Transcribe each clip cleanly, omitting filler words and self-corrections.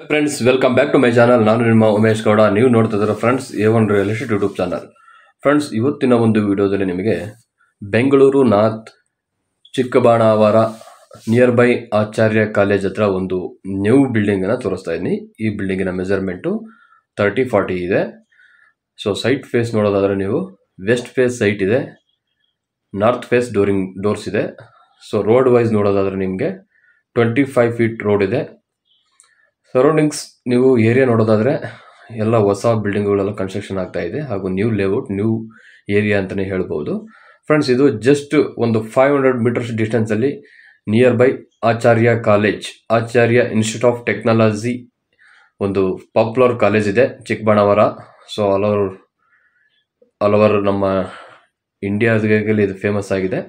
Friends, welcome back to my channel. ನಾನು ನಿಮ್ಮ ಉಮೇಶ್ ಗೌಡ. ನೀವು ನೋಡ್ತಾ ಇದ್ದೀರಾ friends A1 real estate YouTube channel. Friends, ಇವತ್ತಿನ ಒಂದು ವಿಡಿಯೋದಲ್ಲಿ ನಿಮಗೆ Bengaluru north Chikkabanavara near by Acharya college ಹತ್ರ ಒಂದು ನ್ಯೂ ಬಿಲ್ಡಿಂಗನ್ನು ತೋರಿಸ್ತಾ ಇದ್ದೀನಿ. ಈ ಬಿಲ್ಡಿಂಗಿನ ಮೆಜರ್ಮೆಂಟು 30-40 ಇದೆ. ಸೊ ಸೈಟ್ ಫೇಸ್ ನೋಡೋದಾದರೆ ನೀವು ವೆಸ್ಟ್ ಫೇಸ್ ಸೈಟ್ ಇದೆ, ನಾರ್ತ್ ಫೇಸ್ ಡೋರ್ಸ್ ಇದೆ. ಸೊ ರೋಡ್ ವೈಸ್ ನೋಡೋದಾದರೆ ನಿಮಗೆ 25 ಫೀಟ್ ರೋಡ್ ಇದೆ. ಸರೌಂಡಿಂಗ್ಸ್ ನೀವು ಏರಿಯಾ ನೋಡೋದಾದರೆ ಎಲ್ಲ ಹೊಸ ಬಿಲ್ಡಿಂಗ್ಗಳೆಲ್ಲ ಕನ್ಸ್ಟ್ರಕ್ಷನ್ ಆಗ್ತಾ ಇದೆ, ಹಾಗೂ ನ್ಯೂ ಲೇಔಟ್, ನ್ಯೂ ಏರಿಯಾ ಅಂತಲೇ ಹೇಳ್ಬೋದು. ಫ್ರೆಂಡ್ಸ್, ಇದು ಜಸ್ಟ್ ಒಂದು 500 ಮೀಟರ್ಸ್ ಡಿಸ್ಟೆನ್ಸಲ್ಲಿ near by Acharya college, Acharya institute of technology, ಒಂದು ಪಾಪ್ಯುಲರ್ ಕಾಲೇಜ್ ಇದೆ ಚಿಕ್ಕಬಾಣಾವರ. ಸೊ ಆಲ್ ಓವರ್ ನಮ್ಮ ಇಂಡಿಯಾದಲ್ಲಿ ಇದು ಫೇಮಸ್ ಆಗಿದೆ.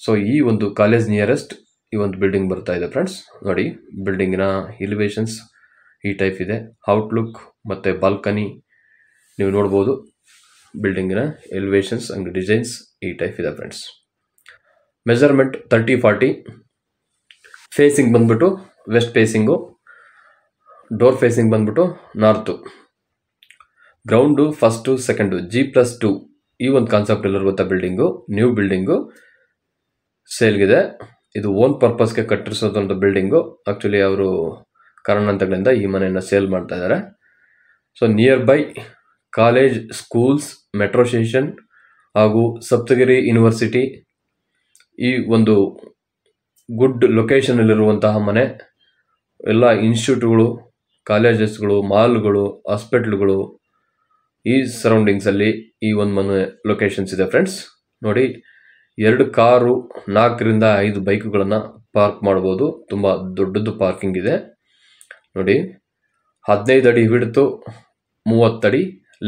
ಸೊ ಈ ಒಂದು ಕಾಲೇಜ್ ನಿಯರೆಸ್ಟ್ ಈ ಒಂದು ಬಿಲ್ಡಿಂಗ್ ಬರ್ತಾ ಇದೆ. ಫ್ರೆಂಡ್ಸ್ ನೋಡಿ, ಬಿಲ್ಡಿಂಗಿನ ಎಲಿವೇಶನ್ಸ್ ಈ ಟೈಪ್ ಇದೆ. ಔಟ್ಲುಕ್ ಮತ್ತು ಬಾಲ್ಕನಿ ನೀವು ನೋಡ್ಬೋದು. ಬಿಲ್ಡಿಂಗಿನ ಎಲಿವೇಶನ್ಸ್ ಆ್ಯಂಡ್ ಡಿಸೈನ್ಸ್ ಈ ಟೈಪ್ ಇದೆ. Friends, measurement 30-40. ಫೇಸಿಂಗ್ ಬಂದ್ಬಿಟ್ಟು ವೆಸ್ಟ್ ಫೇಸಿಂಗು, ಡೋರ್ ಫೇಸಿಂಗ್ ಬಂದ್ಬಿಟ್ಟು north. Ground first second G+2 ಈ ಒಂದು ಕಾನ್ಸೆಪ್ಟ್ ಎಲ್ಲ ಗೊತ್ತಾ. ನ್ಯೂ ಬಿಲ್ಡಿಂಗು ಸೇಲ್ಗಿದೆ. ಇದು ಓನ್ ಪರ್ಪಸ್ಗೆ ಕಟ್ಟಿಸೋದಂಥ ಬಿಲ್ಡಿಂಗು. ಆ್ಯಕ್ಚುಲಿ ಅವರು ಕಾರಣಾಂತರಗಳಿಂದ ಈ ಮನೆಯನ್ನು ಸೇಲ್ ಮಾಡ್ತಾ ಇದ್ದಾರೆ. So near by college, schools, metro station ಹಾಗೂ ಸಪ್ತಗಿರಿ ಯೂನಿವರ್ಸಿಟಿ, ಈ ಒಂದು ಗುಡ್ ಲೊಕೇಶನಲ್ಲಿರುವಂತಹ ಮನೆ. ಎಲ್ಲ ಇನ್ಸ್ಟಿಟ್ಯೂಟ್ಗಳು, ಕಾಲೇಜಸ್ಗಳು, ಮಾಲ್ಗಳು, ಹಾಸ್ಪಿಟ್ಲ್ಗಳು ಈ ಸರೌಂಡಿಂಗ್ಸಲ್ಲಿ ಈ ಒಂದು ಮನೆ ಲೊಕೇಶನ್ಸ್ ಇದೆ. ಫ್ರೆಂಡ್ಸ್ ನೋಡಿ, 2 ಕಾರು, 4ರಿಂದ 5 ಬೈಕುಗಳನ್ನು ಪಾರ್ಕ್ ಮಾಡ್ಬೋದು. ತುಂಬ ದೊಡ್ಡದು ಪಾರ್ಕಿಂಗ್ ಇದೆ ನೋಡಿ. 15 ಅಡಿ ವಿಡ್ತು, 30 ಅಡಿ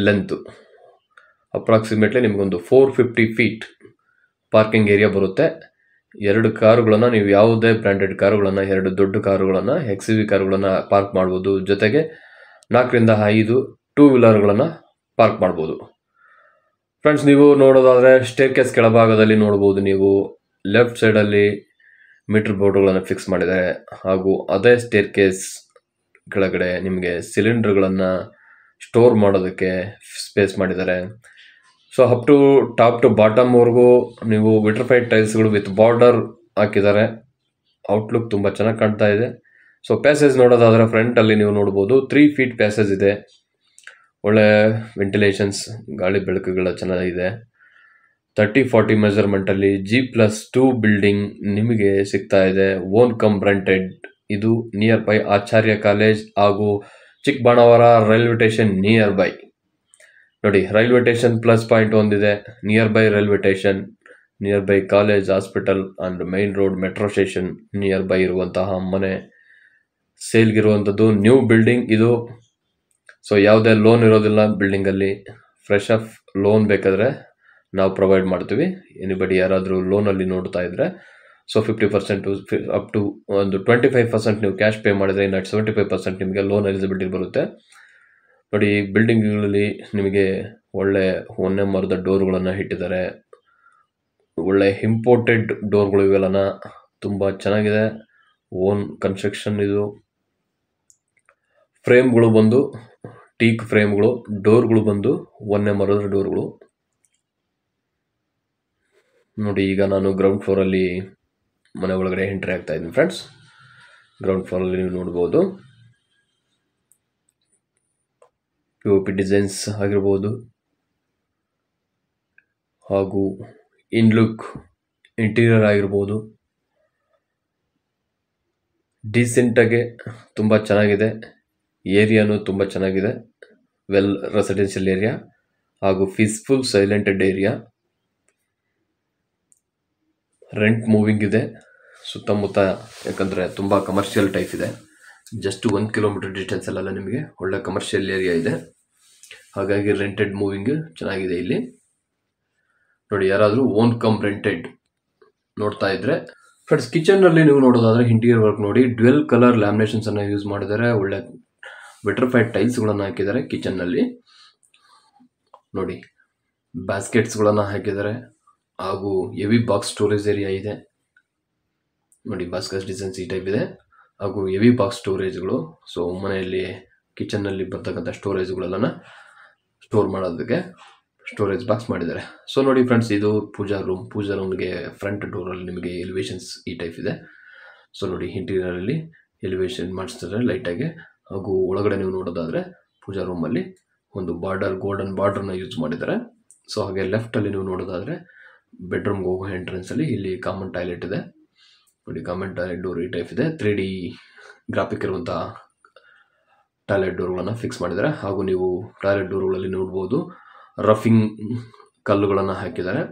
ಲೆಂತು. ಅಪ್ರಾಕ್ಸಿಮೇಟ್ಲಿ ನಿಮಗೊಂದು 450 ಫೀಟ್ ಪಾರ್ಕಿಂಗ್ ಏರಿಯಾ ಬರುತ್ತೆ. 2 ಕಾರುಗಳನ್ನು, ನೀವು ಯಾವುದೇ ಬ್ರ್ಯಾಂಡೆಡ್ ಕಾರುಗಳನ್ನು, 2 ದೊಡ್ಡ ಕಾರುಗಳನ್ನು, XUV ಕಾರುಗಳನ್ನು ಪಾರ್ಕ್ ಮಾಡ್ಬೋದು. ಜೊತೆಗೆ 4ರಿಂದ 5 ಟೂ ವೀಲರ್ಗಳನ್ನು ಪಾರ್ಕ್ ಮಾಡ್ಬೋದು. ಫ್ರೆಂಡ್ಸ್, ನೀವು ನೋಡೋದಾದರೆ ಸ್ಟೇರ್ ಕೇಸ್ ಕೆಳಭಾಗದಲ್ಲಿ ನೋಡ್ಬೋದು. ನೀವು ಲೆಫ್ಟ್ ಸೈಡಲ್ಲಿ ಮೀಟರ್ ಬೋರ್ಡ್ಗಳನ್ನು ಫಿಕ್ಸ್ ಮಾಡಿದ್ದಾರೆ, ಹಾಗೂ ಅದೇ ಸ್ಟೇರ್ ಕೇಸ್ ಕೆಳಗಡೆ ನಿಮಗೆ ಸಿಲಿಂಡರ್ಗಳನ್ನು ಸ್ಟೋರ್ ಮಾಡೋದಕ್ಕೆ ಸ್ಪೇಸ್ ಮಾಡಿದ್ದಾರೆ. So up to top to ಬಾಟಮ್ವರೆಗೂ ನೀವು ವಿಟ್ರಿಫೈಡ್ ಟೈಲ್ಸ್ಗಳು ವಿತ್ ಬಾರ್ಡರ್ ಹಾಕಿದ್ದಾರೆ. ಔಟ್ಲುಕ್ ತುಂಬ ಚೆನ್ನಾಗಿ ಕಾಣ್ತಾ ಇದೆ. ಸೊ ಪ್ಯಾಸೇಜ್ ನೋಡೋದಾದರೆ ಫ್ರಂಟಲ್ಲಿ ನೀವು ನೋಡ್ಬೋದು 3 ಫೀಟ್ ಪ್ಯಾಸೇಜ್ ಇದೆ. ಒಳ್ಳೆ ವೆಂಟಿಲೇಷನ್ಸ್, ಗಾಳಿ ಬೆಳಕುಗಳ ಚೆನ್ನಾಗಿದೆ. 30-40 ಮೆಜರ್ಮೆಂಟಲ್ಲಿ G+2 ಬಿಲ್ಡಿಂಗ್ ನಿಮಗೆ ಸಿಗ್ತಾ ಇದೆ. Own cum rented. ಇದು ನಿಯರ್ ಬೈ ಆಚಾರ್ಯ ಕಾಲೇಜ್ ಹಾಗೂ Chikkabanavara railway station near by. ನೋಡಿ, ರೈಲ್ವೆ ಸ್ಟೇಷನ್ ಪ್ಲಸ್ ಪಾಯಿಂಟ್ ಒಂದಿದೆ. Near by railway station, near by college, hospital and main road, metro station near by ಇರುವಂತಹ ಮನೆ ಸೇಲ್ಗಿರುವಂಥದ್ದು new building ಇದು. So ಯಾವುದೇ loan ಇರೋದಿಲ್ಲ ಬಿಲ್ಡಿಂಗಲ್ಲಿ. Fresh of lone ಬೇಕಾದರೆ ನಾವು ಪ್ರೊವೈಡ್ ಮಾಡ್ತೀವಿ. ಎನಿಬಡಿ ಯಾರಾದರೂ ಲೋನಲ್ಲಿ ನೋಡ್ತಾ ಇದ್ದರೆ, ಸೊ 50% ಅಪ್ ಟು ಒಂದು 25% ನೀವು ಕ್ಯಾಶ್ ಪೇ ಮಾಡಿದರೆ, ಇನ್ನು 75% ನಿಮಗೆ ಲೋನ್ ಎಲಿಜಿಬಿಲಿಟಿ ಬರುತ್ತೆ. ನೋಡಿ, ಬಿಲ್ಡಿಂಗ್ಗಳಲ್ಲಿ ನಿಮಗೆ ಒಳ್ಳೆ ಹೊನ್ನೆ ಮರದ ಡೋರ್ಗಳನ್ನು ಇಟ್ಟಿದ್ದಾರೆ. ಒಳ್ಳೆ ಇಂಪೋರ್ಟೆಡ್ ಡೋರ್ಗಳು ಇವೆಲ್ಲನ ತುಂಬ ಚೆನ್ನಾಗಿದೆ. ಓನ್ ಕನ್ಸ್ಟ್ರಕ್ಷನ್ ಇದು. ಫ್ರೇಮ್ಗಳು ಬಂದು ಟೀಕ್ ಫ್ರೇಮ್ಗಳು, ಡೋರ್ಗಳು ಬಂದು ಹೊನ್ನೆ ಮರದ ಡೋರ್ಗಳು. ನೋಡಿ, ಈಗ ನಾನು ಗ್ರೌಂಡ್ ಫ್ಲೋರಲ್ಲಿ ಮನೆ ಒಳಗಡೆ ಎಂಟ್ರಿ ಆಗ್ತಾ ಇದ್ದೀನಿ. ಫ್ರೆಂಡ್ಸ್, ಗ್ರೌಂಡ್ ಫ್ಲೋರಲ್ಲಿ ನೀವು ನೋಡ್ಬೋದು POP ಡಿಸೈನ್ಸ್ ಆಗಿರ್ಬೋದು, ಹಾಗೂ ಇನ್ಲುಕ್ ಇಂಟೀರಿಯರ್ ಆಗಿರ್ಬೋದು. ಡೀಸೆಂಟಾಗಿ ತುಂಬ ಚೆನ್ನಾಗಿದೆ. ಏರಿಯಾನು ತುಂಬ ಚೆನ್ನಾಗಿದೆ. ವೆಲ್ ರೆಸಿಡೆನ್ಷಿಯಲ್ ಏರಿಯಾ ಹಾಗೂ ಪೀಸ್ಫುಲ್ ಸೈಲೆಂಟೆಡ್ ಏರಿಯಾ. ರೆಂಟ್ ಮೂವಿಂಗ್ ಇದೆ ಸುತ್ತಮುತ್ತ, ಯಾಕಂದರೆ ತುಂಬ ಕಮರ್ಷಿಯಲ್ ಟೈಪ್ ಇದೆ. ಜಸ್ಟ್ 1 ಕಿಲೋಮೀಟರ್ ಡಿಸ್ಟೆನ್ಸಲ್ಲೆಲ್ಲ ನಿಮಗೆ ಒಳ್ಳೆ ಕಮರ್ಷಿಯಲ್ ಏರಿಯಾ ಇದೆ. ಹಾಗಾಗಿ ರೆಂಟೆಡ್ ಮೂವಿಂಗ್ ಚೆನ್ನಾಗಿದೆ ಇಲ್ಲಿ. ನೋಡಿ, ಯಾರಾದರೂ ಓನ್ ಕಮ್ ರೆಂಟೆಡ್ ನೋಡ್ತಾ ಇದ್ದರೆ. ಫ್ರೆಂಡ್ಸ್, ಕಿಚನ್ನಲ್ಲಿ ನೀವು ನೋಡೋದಾದರೆ ಇಂಟೀರಿಯರ್ ವರ್ಕ್ ನೋಡಿ, ಡ್ವೆಲ್ ಕಲರ್ ಲ್ಯಾಮಿನೇಷನ್ಸನ್ನು ಯೂಸ್ ಮಾಡಿದ್ದಾರೆ. ಒಳ್ಳೆ ವಿಟ್ರಿಫೈಡ್ ಟೈಲ್ಸ್ಗಳನ್ನು ಹಾಕಿದ್ದಾರೆ ಕಿಚನ್ನಲ್ಲಿ. ನೋಡಿ, ಬ್ಯಾಸ್ಕೆಟ್ಸ್ಗಳನ್ನು ಹಾಕಿದ್ದಾರೆ, ಹಾಗೂ ಹೆವಿ ಬಾಕ್ಸ್ ಸ್ಟೋರೇಜ್ ಏರಿಯಾ ಇದೆ. ನೋಡಿ, ಬಾಸ್ಕೆಟ್ ಡಿಸೈನ್ಸ್ ಈ ಟೈಪ್ ಇದೆ. ಹಾಗೂ ಹೆವಿ ಬಾಕ್ಸ್ ಸ್ಟೋರೇಜ್ಗಳು. ಸೊ ಮನೆಯಲ್ಲಿ ಕಿಚನ್ನಲ್ಲಿ ಬರ್ತಕ್ಕಂಥ ಸ್ಟೋರೇಜ್ಗಳೆಲ್ಲ ಸ್ಟೋರ್ ಮಾಡೋದಕ್ಕೆ ಸ್ಟೋರೇಜ್ ಬಾಕ್ಸ್ ಮಾಡಿದ್ದಾರೆ. ಸೊ ನೋಡಿ ಫ್ರೆಂಡ್ಸ್, ಇದು ಪೂಜಾ ರೂಮ್ಗೆ ಫ್ರಂಟ್ ಡೋರಲ್ಲಿ ನಿಮಗೆ ಎಲಿವೇಶನ್ಸ್ ಈ ಟೈಪ್ ಇದೆ. ಸೊ ನೋಡಿ, ಇಂಟೀರಿಯರಲ್ಲಿ ಎಲಿವೇಶನ್ ಮಾಡಿಸ್ತಾರೆ ಲೈಟಾಗಿ. ಹಾಗೂ ಒಳಗಡೆ ನೀವು ನೋಡೋದಾದರೆ ಪೂಜಾ ರೂಮಲ್ಲಿ ಒಂದು ಗೋಲ್ಡನ್ ಬಾರ್ಡರ್ನ ಯೂಸ್ ಮಾಡಿದ್ದಾರೆ. ಸೊ ಹಾಗೆ ಲೆಫ್ಟಲ್ಲಿ ನೀವು ನೋಡೋದಾದರೆ ಬೆಡ್ರೂಮ್ಗೆ ಹೋಗೋ ಎಂಟ್ರೆನ್ಸಲ್ಲಿ ಇಲ್ಲಿ ಕಾಮನ್ ಟಾಯ್ಲೆಟ್ ಇದೆ. ನೋಡಿ, ಕಾಮನ್ ಟಾಯ್ಲೆಟ್ ಡೋರ್ ಈ ಟೈಪ್ ಇದೆ. 3D ಗ್ರಾಫಿಕ್ ಇರುವಂಥ ಟಾಯ್ಲೆಟ್ ಡೋರ್ಗಳನ್ನು ಫಿಕ್ಸ್ ಮಾಡಿದ್ದಾರೆ. ಹಾಗೂ ನೀವು ಟಾಯ್ಲೆಟ್ ಡೋರ್ಗಳಲ್ಲಿ ನೋಡ್ಬೋದು ರಫಿಂಗ್ ಕಲ್ಲುಗಳನ್ನು ಹಾಕಿದ್ದಾರೆ,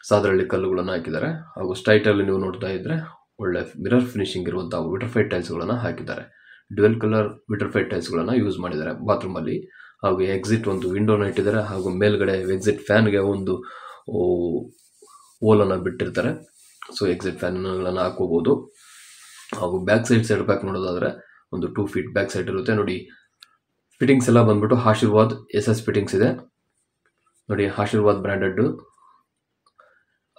ಸಾದರಳ್ಳಿ ಕಲ್ಲುಗಳನ್ನು ಹಾಕಿದ್ದಾರೆ. ಹಾಗೂ ಸ್ಟ್ರೈಟಲ್ಲಿ ನೀವು ನೋಡ್ತಾ ಇದ್ದರೆ ಒಳ್ಳೆ ಮಿರರ್ ಫಿನಿಶಿಂಗ್ ಇರುವಂಥ ವಿಟ್ರಿಫೈಡ್ ಟೈಲ್ಸ್ಗಳನ್ನು ಹಾಕಿದ್ದಾರೆ. ಡ್ಯುವೆಲ್ ಕಲರ್ ವಿಟ್ರಿಫೈಡ್ ಟೈಲ್ಸ್ಗಳನ್ನು ಯೂಸ್ ಮಾಡಿದ್ದಾರೆ ಬಾತ್ರೂಮಲ್ಲಿ. ಹಾಗೂ ಎಕ್ಸಿಟ್ ಒಂದು ವಿಂಡೋನ ಇಟ್ಟಿದ್ದಾರೆ. ಹಾಗೂ ಮೇಲ್ಗಡೆ ಎಕ್ಸಿಟ್ ಫ್ಯಾನ್ಗೆ ಒಂದು ಹೋಲನ್ನು ಬಿಟ್ಟಿರ್ತಾರೆ. ಸೊ ಎಕ್ಸಿಟ್ ಫ್ಯಾನ್ಗಳನ್ನು ಹಾಕೋಬೋದು. ಹಾಗೂ ಬ್ಯಾಕ್ ಸೈಡ್ ನೋಡೋದಾದರೆ ಒಂದು 2 feet ಬ್ಯಾಕ್ ಸೈಡ್ ಇರುತ್ತೆ. ನೋಡಿ, ಫಿಟ್ಟಿಂಗ್ಸ್ ಎಲ್ಲ ಬಂದ್ಬಿಟ್ಟು ಆಶೀರ್ವಾದ್ SS ಫಿಟ್ಟಿಂಗ್ಸ್ ಇದೆ. ನೋಡಿ, ಆಶೀರ್ವಾದ್ ಬ್ರ್ಯಾಂಡೆಡ್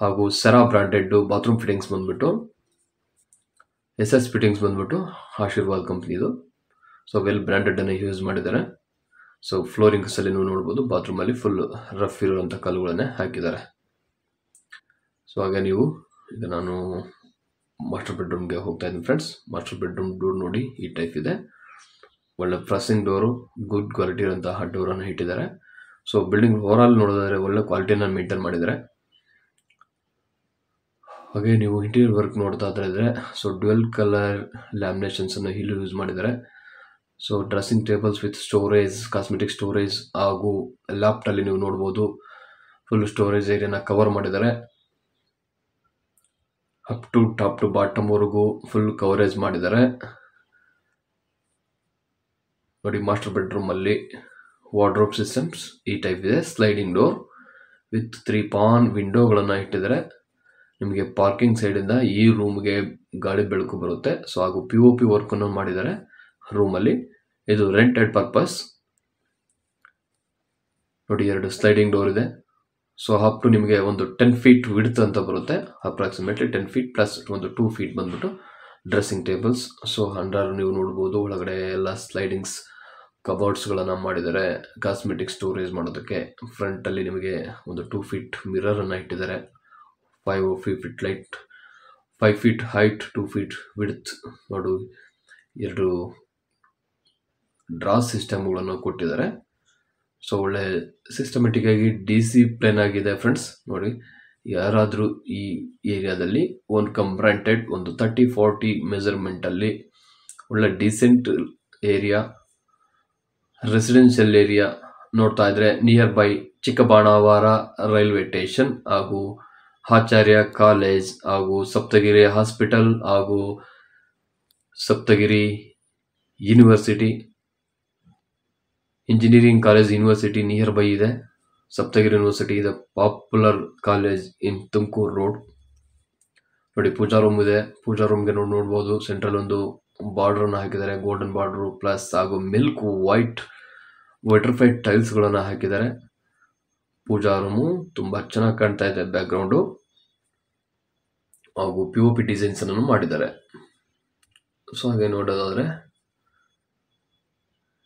ಹಾಗೂ ಸೆರಾ ಬ್ರ್ಯಾಂಡೆಡ್ ಬಾತ್ರೂಮ್ ಫಿಟ್ಟಿಂಗ್ಸ್ ಬಂದ್ಬಿಟ್ಟು SS ಫಿಟ್ಟಿಂಗ್ಸ್ ಬಂದ್ಬಿಟ್ಟು ಆಶೀರ್ವಾದ್ ಕಂಪ್ನಿದು. ಸೊ ವೆಲ್ ಬ್ರ್ಯಾಂಡೆಡ್ ಅನ್ನು ಯೂಸ್ ಮಾಡಿದ್ದಾರೆ. ಸೊ ಫ್ಲೋರಿಂಗ್ಸಲ್ಲಿ ನೀವು ನೋಡ್ಬೋದು ಬಾತ್ರೂಮಲ್ಲಿ ಫುಲ್ ರಫ್ ಇರುವಂಥ ಕಲ್ಲುಗಳನ್ನೇ ಹಾಕಿದ್ದಾರೆ. ಸೊ ಹಾಗೆ ನೀವು ಈಗ ನಾನು ಮಾಸ್ಟರ್ ಬೆಡ್ರೂಮ್ಗೆ ಹೋಗ್ತಾ ಇದ್ದೀನಿ ಫ್ರೆಂಡ್ಸ್. ಮಾಸ್ಟರ್ ಬೆಡ್ರೂಮ್ ಡೋರ್ ನೋಡಿ ಈ ಟೈಪ್ ಇದೆ. ಒಳ್ಳೆ ಪ್ರೆಸ್ಸಿಂಗ್ ಡೋರು, ಗುಡ್ ಕ್ವಾಲಿಟಿ ಇರುವಂತಹ ಡೋರನ್ನು ಇಟ್ಟಿದ್ದಾರೆ. ಸೊ ಬಿಲ್ಡಿಂಗ್ ಓವರಾಲ್ ನೋಡೋದಾದರೆ ಒಳ್ಳೆ ಕ್ವಾಲಿಟಿನ ಮೇಂಟೈನ್ ಮಾಡಿದ್ದಾರೆ. ಹಾಗೆ ನೀವು ಇಂಟೀರಿಯರ್ ವರ್ಕ್ ನೋಡ್ತಾ ಇದ್ರೆ ಸೊ ಡ್ಯುವೆಲ್ ಕಲರ್ ಲ್ಯಾಮಿನೇಷನ್ಸನ್ನು ಇಲ್ಲಿ ಯೂಸ್ ಮಾಡಿದ್ದಾರೆ. So dressing tables with storage, cosmetic storage ಹಾಗೂ ಲ್ಯಾಪ್ಟಾಪಲ್ಲಿ ನೀವು ನೋಡ್ಬೋದು ಫುಲ್ ಸ್ಟೋರೇಜ್ ಏರಿಯಾನ ಕವರ್ ಮಾಡಿದ್ದಾರೆ. ಅಪ್ ಟು ಟಾಪ್ ಟು ಬಾಟಮ್ವರೆಗೂ ಫುಲ್ ಕವರೇಜ್ ಮಾಡಿದ್ದಾರೆ. ನೋಡಿ, ಮಾಸ್ಟರ್ ಬೆಡ್ರೂಮಲ್ಲಿ ವಾರ್ಡ್ರೋಬ್ ಸಿಸ್ಟಮ್ಸ್ ಈ ಟೈಪ್ ಇದೆ. ಸ್ಲೈಡಿಂಗ್ ಡೋರ್ ವಿತ್ 3 ಪಾನ್ ವಿಂಡೋಗಳನ್ನು ಇಟ್ಟಿದ್ದಾರೆ. ನಿಮಗೆ ಪಾರ್ಕಿಂಗ್ ಸೈಡಿಂದ ಈ ರೂಮ್ಗೆ ಗಾಳಿ ಬೆಳಕು ಬರುತ್ತೆ. ಸೊ ಹಾಗೂ POP ವರ್ಕನ್ನು ಮಾಡಿದ್ದಾರೆ ರೂಮಲ್ಲಿ. ಇದು ರೆಂಟೆಡ್ ಪರ್ಪಸ್. ನೋಡಿ, 2 ಸ್ಲೈಡಿಂಗ್ ಡೋರ್ ಇದೆ. ಸೊ ಅಪ್ ಟು ನಿಮಗೆ ಒಂದು 10 feet ವಿಡ್ತ್ ಅಂತ ಬರುತ್ತೆ. ಅಪ್ರಾಕ್ಸಿಮೇಟ್ಲಿ 10 feet ಪ್ಲಸ್ ಒಂದು 2 feet ಬಂದ್ಬಿಟ್ಟು ಡ್ರೆಸ್ಸಿಂಗ್ ಟೇಬಲ್ಸ್. ಸೊ ಅಂಡರ್ ನೀವು ನೋಡ್ಬೋದು ಒಳಗಡೆ ಎಲ್ಲ ಸ್ಲೈಡಿಂಗ್ಸ್ ಕಬೋರ್ಡ್ಸ್ಗಳನ್ನು ಮಾಡಿದ್ದಾರೆ ಕಾಸ್ಮೆಟಿಕ್ ಸ್ಟೋರೇಜ್ ಮಾಡೋದಕ್ಕೆ. ಫ್ರಂಟಲ್ಲಿ ನಿಮಗೆ ಒಂದು 2 feet ಮಿರರನ್ನು ಇಟ್ಟಿದ್ದಾರೆ. 5 feet light, 5 feet height, 2 feet width. ನೋಡು, 2 ಡ್ರಾ ಸಿಸ್ಟಮ್ಗಳನ್ನು ಕೊಟ್ಟಿದ್ದಾರೆ. ಸೊ ಒಳ್ಳೆ ಸಿಸ್ಟಮೆಟಿಕ್ ಆಗಿ ಡಿಸಿಪ್ಲಿನ್ ಆಗಿದೆ ಫ್ರೆಂಡ್ಸ್. ನೋಡಿ, ಯಾರಾದರೂ ಈ ಏರಿಯಾದಲ್ಲಿ ಒಂದು ಕಂಬ್ರಾಂಟೆಡ್ ಒಂದು 30-40 ಮೆಜರ್ಮೆಂಟಲ್ಲಿ ಒಳ್ಳೆ ಡೀಸೆಂಟ್ ಏರಿಯಾ, ರೆಸಿಡೆನ್ಷಿಯಲ್ ಏರಿಯಾ ನೋಡ್ತಾ ಇದ್ರೆ near by Chikkabanavara railway station ಹಾಗೂ ಆಚಾರ್ಯ ಕಾಲೇಜ್ ಹಾಗೂ ಸಪ್ತಗಿರಿ ಹಾಸ್ಪಿಟಲ್ ಹಾಗೂ Saptagiri university, engineering college university near by ಇದೆ. ಸಪ್ತಗಿರಿ ಯೂನಿವರ್ಸಿಟಿ ಇದೆ ಪಾಪ್ಯುಲರ್ ಕಾಲೇಜ್ ಇನ್ ತುಮಕೂರು ರೋಡ್. ನೋಡಿ, ಪೂಜಾ ರೂಮ್ ಇದೆ. ಪೂಜಾ ರೂಮ್ಗೆ ನೋಡ್ಬೋದು ಸೆಂಟ್ರಲ್ ಒಂದು ಬಾರ್ಡ್ರನ್ನು ಹಾಕಿದ್ದಾರೆ, ಗೋಲ್ಡನ್ ಬಾರ್ಡ್ರು ಪ್ಲಸ್ ಹಾಗೂ ಮಿಲ್ಕ್ ವೈಟ್ ವಿಟ್ರಿಫೈಡ್ ಟೈಲ್ಸ್ಗಳನ್ನು ಹಾಕಿದ್ದಾರೆ. ಪೂಜಾ ರೂಮು ತುಂಬ ಚೆನ್ನಾಗಿ ಕಾಣ್ತಾ ಇದೆ. ಬ್ಯಾಕ್ಗ್ರೌಂಡು ಹಾಗೂ POP ಡಿಸೈನ್ಸ್ ಅನ್ನು ಮಾಡಿದ್ದಾರೆ. ಸೊ ಹಾಗೆ ನೋಡೋದಾದರೆ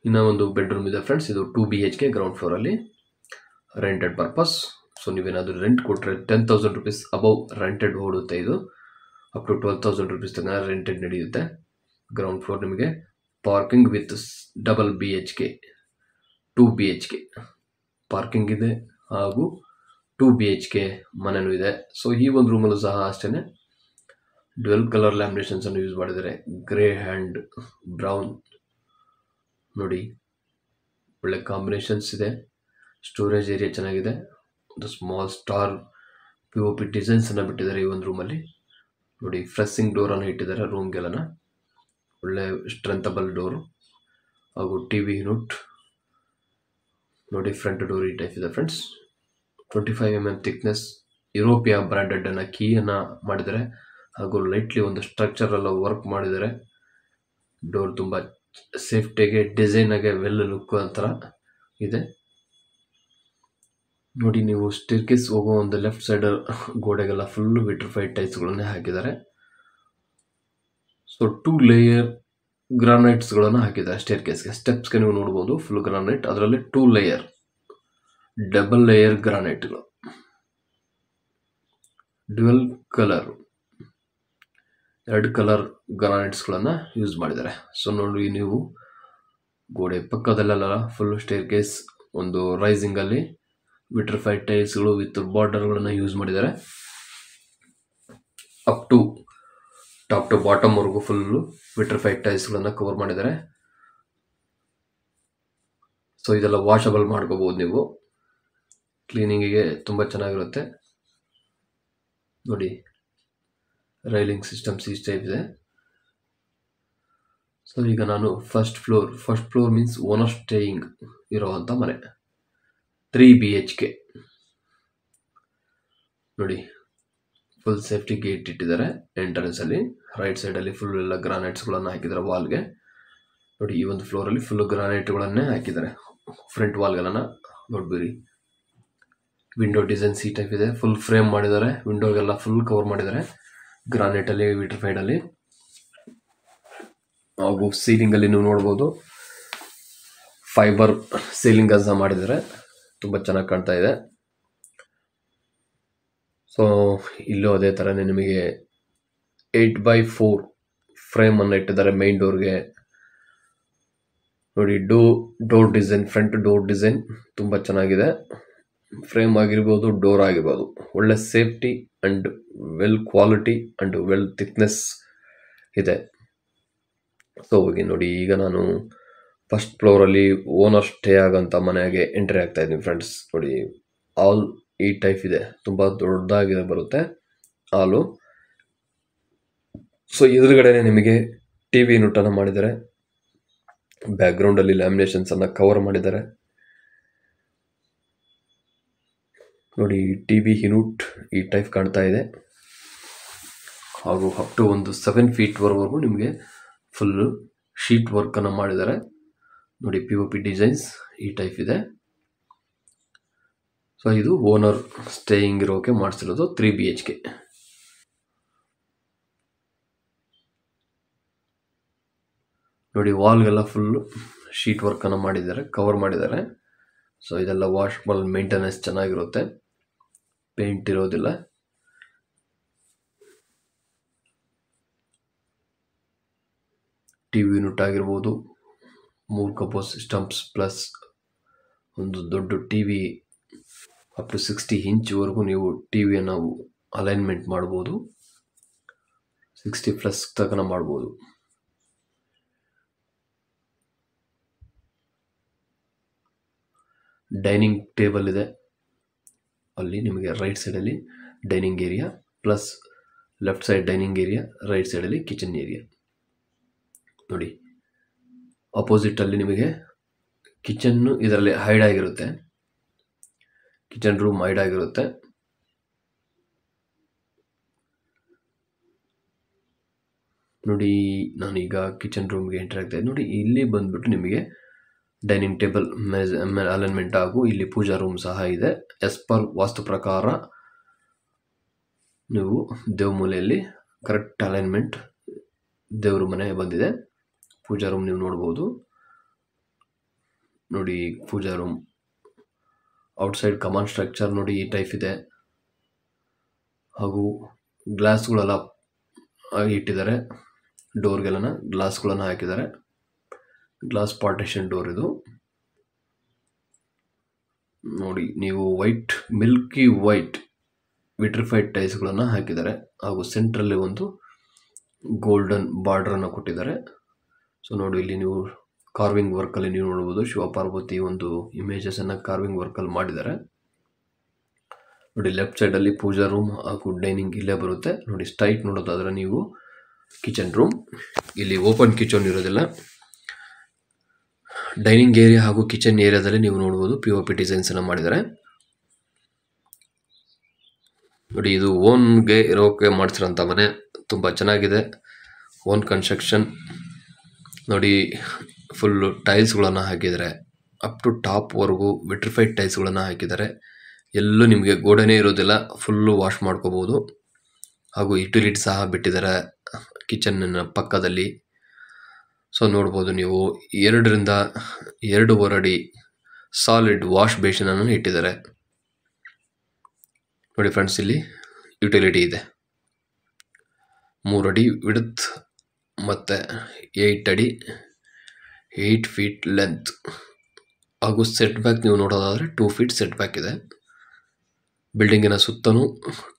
ಇನ್ನೂ ಒಂದು ಬೆಡ್ರೂಮ್ ಇದೆ ಫ್ರೆಂಡ್ಸ್. ಇದು 2 BHK ಗ್ರೌಂಡ್ ಫ್ಲೋರಲ್ಲಿ ರೆಂಟೆಡ್ ಪರ್ಪಸ್. ಸೊ ನೀವೇನಾದರೂ ರೆಂಟ್ ಕೊಟ್ಟರೆ 10,000 rupees ಅಬೌವ್ ರೆಂಟೆಡ್ ಓಡುತ್ತೆ. ಇದು ಅಪ್ ಟು 12,000 rupees ತನಕ ರೆಂಟೆಡ್ ನಡೆಯುತ್ತೆ. ಗ್ರೌಂಡ್ ಫ್ಲೋರ್ ನಿಮಗೆ parking with double BHK 2 BHK parking ಇದೆ ಹಾಗೂ 2 BHK ಮನೆಯೂ ಇದೆ. ಸೊ ಈ ಒಂದು ರೂಮಲ್ಲೂ ಸಹ ಅಷ್ಟೇ ಡ್ಯುವೆಲ್ ಕಲರ್ ಲ್ಯಾಮಿನೇಷನ್ಸನ್ನು ಯೂಸ್ ಮಾಡಿದ್ದಾರೆ. ಗ್ರೇ ಆ್ಯಂಡ್ ಬ್ರೌನ್ ನೋಡಿ, ಒಳ್ಳೆ ಕಾಂಬಿನೇಷನ್ಸ್ ಇದೆ. ಸ್ಟೋರೇಜ್ ಏರಿಯಾ ಚೆನ್ನಾಗಿದೆ. ಒಂದು ಸ್ಮಾಲ್ ಸ್ಟಾರ್ POP ಡಿಸೈನ್ಸನ್ನು ಬಿಟ್ಟಿದ್ದಾರೆ ಈ ಒಂದು ರೂಮಲ್ಲಿ. ನೋಡಿ, ಫ್ರೆಸ್ಸಿಂಗ್ ಡೋರನ್ನು ಇಟ್ಟಿದ್ದಾರೆ ರೂಮ್ಗೆಲ್ಲ. ಒಳ್ಳೆ ಸ್ಟ್ರೆಂಥಬಲ್ ಡೋರು ಹಾಗೂ TV ಯೂನಿಟ್. ನೋಡಿ, ಫ್ರಂಟ್ ಡೋರ್ ಈ ಟೈಪ್ ಇದೆ ಫ್ರೆಂಡ್ಸ್. 25 mm ಥಿಕ್ನೆಸ್ ಯುರೋಪಿಯಾ ಬ್ರ್ಯಾಂಡೆಡ್ ಕೀಯನ್ನು ಮಾಡಿದ್ದಾರೆ. ಹಾಗೂ ಲೈಟ್ಲಿ ಒಂದು ಸ್ಟ್ರಕ್ಚರ್ ಎಲ್ಲ ವರ್ಕ್ ಮಾಡಿದ್ದಾರೆ. ಡೋರ್ ತುಂಬ ಸೇಫ್ಟಿಗೆ ಡಿಸೈನ್ ಆಗಿ ವೆಲ್ ಲುಕ್ ಥರ ಇದೆ. ನೋಡಿ, ನೀವು ಸ್ಟೇರ್ಕೇಸ್ ಹೋಗೋ ಒಂದು ಲೆಫ್ಟ್ ಸೈಡ್ ಗೋಡೆಗೆಲ್ಲ ಫುಲ್ ವಿಟ್ರಿಫೈಡ್ ಟೈಲ್ಸ್ಗಳನ್ನೇ ಹಾಕಿದ್ದಾರೆ. ಸೊ ಸೊ 2 ಲೇಯರ್ ಗ್ರಾನೈಟ್ಸ್ಗಳನ್ನು ಹಾಕಿದ್ದಾರೆ ಸ್ಟೇರ್ ಕೇಸ್ಗೆ. ಸ್ಟೆಪ್ಸ್ಗೆ ನೀವು ನೋಡ್ಬೋದು ಫುಲ್ ಗ್ರಾನೈಟ್, ಅದರಲ್ಲಿ 2 ಲೇಯರ್ ಡಬಲ್ ಲೇಯರ್ ಗ್ರಾನೈಟ್ಗಳು, ಡ್ಯುಯಲ್ ಕಲರ್ 2 ಕಲರ್ ಗ್ರಾನೈಟ್ಸ್ಗಳನ್ನು ಯೂಸ್ ಮಾಡಿದ್ದಾರೆ. ಸೊ ನೋಡಿ, ನೀವು ಗೋಡೆ ಪಕ್ಕದಲ್ಲೆಲ್ಲ ಫುಲ್ ಸ್ಟೇರ್ ಕೇಸ್ ಒಂದು ರೈಸಿಂಗಲ್ಲಿ ವಿಟ್ರಿಫೈಡ್ ಟೈಲ್ಸ್ಗಳು ವಿತ್ ಬಾರ್ಡರ್ಗಳನ್ನು ಯೂಸ್ ಮಾಡಿದ್ದಾರೆ. ಅಪ್ ಟು ಟಾಪ್ ಟು ಬಾಟಮ್ವರೆಗೂ ಫುಲ್ಲು ವಿಟ್ರಿಫೈಡ್ ಟೈಲ್ಸ್ಗಳನ್ನು ಕವರ್ ಮಾಡಿದ್ದಾರೆ. ಸೊ ಇದೆಲ್ಲ ವಾಷಬಲ್ ಮಾಡ್ಕೋಬೋದು ನೀವು, ಕ್ಲೀನಿಂಗಿಗೆ ತುಂಬ ಚೆನ್ನಾಗಿರುತ್ತೆ. ನೋಡಿ, ರೈಲಿಂಗ್ ಸಿಸ್ಟಮ್ಸ್ ಈ ಟೈಪ್ ಇದೆ. ಸೊ ಈಗ ನಾನು first floor means owner staying ಇರೋವಂಥ ಮನೆ, 3 BHK. ನೋಡಿ, ಫುಲ್ ಸೇಫ್ಟಿ ಗೇಟ್ ಇಟ್ಟಿದ್ದಾರೆ ಎಂಟ್ರೆನ್ಸ್ ಅಲ್ಲಿ. ರೈಟ್ ಸೈಡ್ ಅಲ್ಲಿ ಫುಲ್ ಎಲ್ಲ ಗ್ರಾನೈಟ್ಸ್ಗಳನ್ನು ಹಾಕಿದ್ದಾರೆ ವಾಲ್ಗೆ. ನೋಡಿ, ಈ ಒಂದು ಫ್ಲೋರಲ್ಲಿ ಫುಲ್ ಗ್ರಾನೈಟ್ಗಳನ್ನೇ ಹಾಕಿದ್ದಾರೆ. ಫ್ರಂಟ್ ವಾಲ್ಗಳನ್ನ ನೋಡ್ಬಿರಿ. ವಿಂಡೋ ಡಿಸೈನ್ಸ್ ಈ ಟೈಪ್ ಇದೆ, ಫುಲ್ ಫ್ರೇಮ್ ಮಾಡಿದ್ದಾರೆ. ವಿಂಡೋಗೆಲ್ಲ ಫುಲ್ ಕವರ್ ಮಾಡಿದ್ದಾರೆ ಗ್ರಾನೈಟ್ ಅಲ್ಲಿ, ವಿಟ್ರಿಫೈಡ್ ಅಲ್ಲಿ. ಹಾಗೂ ಸೀಲಿಂಗ್ ಅಲ್ಲಿ ನೀವು ನೋಡ್ಬೋದು ಫೈಬರ್ ಸೀಲಿಂಗ್ ಅನ್ನ ಮಾಡಿದ್ದಾರೆ, ತುಂಬ ಚೆನ್ನಾಗಿ ಕಾಣ್ತಾ ಇದೆ. ಸೊ ಇಲ್ಲೂ ಅದೇ ಥರನೇ ನಿಮಗೆ 8x4 ಫ್ರೇಮನ್ನು ಇಟ್ಟಿದ್ದಾರೆ ಮೈನ್ ಡೋರ್ಗೆ. ನೋಡಿ, door design, front door design ತುಂಬ ಚೆನ್ನಾಗಿದೆ. ಫ್ರೇಮ್ ಆಗಿರ್ಬೋದು, ಡೋರ್ ಆಗಿರ್ಬೋದು, ಒಳ್ಳೆ safety and well quality and well thickness ಇದೆ. ಸೊ ಹೋಗಿ ನೋಡಿ, ಈಗ ನಾನು ಫಸ್ಟ್ ಫ್ಲೋರಲ್ಲಿ ಓನರ್ ಸ್ಟೇ ಆಗೋಂಥ ಮನೆಗೆ ಎಂಟ್ರಿ ಆಗ್ತಾ ಇದ್ದೀನಿ ಫ್ರೆಂಡ್ಸ್. ನೋಡಿ, ಆಲ್ ಈ ಟೈಪ್ ಇದೆ, ತುಂಬ ದೊಡ್ಡದಾಗಿ ಬರುತ್ತೆ ಹಾಲು. ಸೊ ಎದುರುಗಡೆನೆ ನಿಮಗೆ TV ಯೂನಿಟನ್ನು ಮಾಡಿದ್ದಾರೆ. ಬ್ಯಾಕ್ಗ್ರೌಂಡಲ್ಲಿ ಲ್ಯಾಮಿನೇಷನ್ಸನ್ನು ಕವರ್ ಮಾಡಿದ್ದಾರೆ. ನೋಡಿ, TV ಯೂನಿಟ್ ಈ ಟೈಪ್ ಕಾಣ್ತಾ ಇದೆ. ಹಾಗೂ ಅಪ್ ಟು ಒಂದು 7 ಫೀಟ್ವರೆಗೂ ನಿಮಗೆ ಫುಲ್ಲು ಶೀಟ್ ವರ್ಕನ್ನು ಮಾಡಿದ್ದಾರೆ. ನೋಡಿ, POP ಡಿಸೈನ್ಸ್ ಈ ಟೈಪ್ ಇದೆ. ಸೊ ಇದು ಓನರ್ ಸ್ಟೇಯಿಂಗ್ ಇರೋಕೆ ಮಾಡಿಸಿರೋದು 3 BHK. ನೋಡಿ, ವಾಲ್ಗೆಲ್ಲ ಫುಲ್ಲು ಶೀಟ್ ವರ್ಕನ್ನು ಮಾಡಿದ್ದಾರೆ, ಕವರ್ ಮಾಡಿದ್ದಾರೆ. ಸೊ ಇದೆಲ್ಲ ವಾಷಬಲ್, ಮೇಂಟೆನೆನ್ಸ್ ಚೆನ್ನಾಗಿರುತ್ತೆ, ಪೇಂಟ್ ಇರೋದಿಲ್ಲ. TV ಯೂನಿಟ್ ಆಗಿರ್ಬೋದು, 3 ಕಪೋಸ್ ಸಿಸ್ಟಮ್ಸ್ ಪ್ಲಸ್ ಒಂದು ದೊಡ್ಡ TV, ಅಪ್ ಟು 60 ಇಂಚ್ವರೆಗೂ ನೀವು TVಯನ್ನು ಅಲೈನ್ಮೆಂಟ್ ಮಾಡ್ಬೋದು. 60+ ತನಕ ಮಾಡ್ಬೋದು. ಡೈನಿಂಗ್ ಟೇಬಲ್ ಇದೆ ಅಲ್ಲಿ ನಿಮಗೆ ರೈಟ್ ಸೈಡಲ್ಲಿ dining area, plus left side dining area, right ಸೈಡಲ್ಲಿ ಕಿಚನ್ ಏರಿಯಾ. ನೋಡಿ, ಅಪೋಸಿಟಲ್ಲಿ ನಿಮಗೆ ಕಿಚನ್ನು ಇದರಲ್ಲಿ ಹೈಡ್ ಆಗಿರುತ್ತೆ, ಕಿಚನ್ ರೂಮ್ ಹೈಡ್ ಆಗಿರುತ್ತೆ. ನೋಡಿ, ನಾನೀಗ ಕಿಚನ್ ರೂಮ್ಗೆ ಎಂಟ್ರಿ ಆಗ್ತಾ ಇದ್ದೀನಿ. ನೋಡಿ, ಇಲ್ಲಿ ಬಂದ್ಬಿಟ್ಟು ನಿಮಗೆ ಡೈನಿಂಗ್ ಟೇಬಲ್ ಅಲೈನ್ಮೆಂಟ್ ಹಾಗೂ ಇಲ್ಲಿ ಪೂಜಾ ರೂಮ್ ಸಹ ಇದೆ. ಎಸ್ ಪರ್ ವಾಸ್ತು ಪ್ರಕಾರ ನೀವು ದೇವಮೂಲೆಯಲ್ಲಿ ಕರೆಕ್ಟ್ ಅಲೈನ್ಮೆಂಟ್ ದೇವ್ರ ಮನೆ ಬಂದಿದೆ. ಪೂಜಾ ರೂಮ್ ನೀವು ನೋಡ್ಬೋದು. ನೋಡಿ, ಪೂಜಾ ರೂಮ್ ಔಟ್ಸೈಡ್ ಕಮಾನ್ ಸ್ಟ್ರಕ್ಚರ್ ನೋಡಿ ಈ ಟೈಪ್ ಇದೆ. ಹಾಗೂ ಗ್ಲಾಸ್ಗಳೆಲ್ಲ ಇಟ್ಟಿದ್ದಾರೆ, ಡೋರ್ಗೆಲ್ಲ ಗ್ಲಾಸ್ಗಳನ್ನು ಹಾಕಿದ್ದಾರೆ. ಗ್ಲಾಸ್ ಪಾರ್ಟಿಷನ್ ಡೋರ್ ಇದು. ನೋಡಿ, ನೀವು ವೈಟ್, ಮಿಲ್ಕಿ ವೈಟ್ ವಿಟ್ರಿಫೈಡ್ ಟೈಲ್ಸ್ಗಳನ್ನು ಹಾಕಿದ್ದಾರೆ. ಹಾಗೂ ಸೆಂಟ್ರಲ್ಲಿ ಒಂದು ಗೋಲ್ಡನ್ ಬಾರ್ಡ್ರನ್ನು ಕೊಟ್ಟಿದ್ದಾರೆ. ಸೊ ನೋಡಿ, ಇಲ್ಲಿ ನೀವು ಕಾರ್ವಿಂಗ್ ವರ್ಕಲ್ಲಿ ನೀವು ನೋಡ್ಬೋದು ಶಿವಪಾರ್ವತಿ ಒಂದು ಇಮೇಜಸನ್ನು ಕಾರ್ವಿಂಗ್ ವರ್ಕಲ್ಲಿ ಮಾಡಿದ್ದಾರೆ. ನೋಡಿ, ಲೆಫ್ಟ್ ಸೈಡಲ್ಲಿ ಪೂಜಾ ರೂಮ್ ಹಾಗೂ ಡೈನಿಂಗ್ ಇಲ್ಲೇ ಬರುತ್ತೆ. ನೋಡಿ, ಸ್ಟ್ರೈಟ್ ನೋಡೋದಾದರೆ ನೀವು ಕಿಚನ್ ರೂಮ್, ಇಲ್ಲಿ ಓಪನ್ ಕಿಚನ್ ಇರೋದಿಲ್ಲ. ಡೈನಿಂಗ್ ಏರಿಯಾ ಹಾಗೂ ಕಿಚನ್ ಏರಿಯಾದಲ್ಲಿ ನೀವು ನೋಡ್ಬೋದು POP ಡಿಸೈನ್ಸನ್ನು ಮಾಡಿದ್ದಾರೆ. ನೋಡಿ, ಇದು ಓನ್ಗೆ ಇರೋಕೆ ಮಾಡಿಸಿರೋಂಥ ಮನೆ, ತುಂಬ ಚೆನ್ನಾಗಿದೆ, ಓನ್ ಕನ್ಸ್ಟ್ರಕ್ಷನ್. ನೋಡಿ, ಫುಲ್ಲು ಟೈಲ್ಸ್ಗಳನ್ನು ಹಾಕಿದ್ದಾರೆ, ಅಪ್ ಟು ಟಾಪ್ವರೆಗೂ ವಿಟ್ರಿಫೈಡ್ ಟೈಲ್ಸ್ಗಳನ್ನು ಹಾಕಿದ್ದಾರೆ. ಎಲ್ಲೂ ನಿಮಗೆ ಗೋಡೆನೇ ಇರೋದಿಲ್ಲ, ಫುಲ್ಲು ವಾಶ್ ಮಾಡ್ಕೋಬೋದು. ಹಾಗೂ ಯುಟಿಲಿಟಿ ಸಹ ಬಿಟ್ಟಿದ್ದಾರೆ, ಕಿಚನ್ನ ಪಕ್ಕದಲ್ಲಿ. ಸೊ ನೋಡ್ಬೋದು ನೀವು 2ರಿಂದ 2.5 ಅಡಿ ಸಾಲಿಡ್ ವಾಶ್ ಬೇಸಿನನ್ನು ಇಟ್ಟಿದ್ದಾರೆ. ನೋಡಿ ಫ್ರೆಂಡ್ಸ್, ಇಲ್ಲಿ ಯುಟಿಲಿಟಿ ಇದೆ. 3 ಅಡಿ ವಿಡ್ತ್ ಮತ್ತು 8 ಅಡಿ 8 ಫೀಟ್ ಲೆಂತ್. ಹಾಗೂ ಸೆಟ್ ಬ್ಯಾಕ್ ನೀವು ನೋಡೋದಾದರೆ 2 ಫೀಟ್ ಸೆಟ್ ಬ್ಯಾಕ್ ಇದೆ. ಬಿಲ್ಡಿಂಗಿನ ಸುತ್ತಲೂ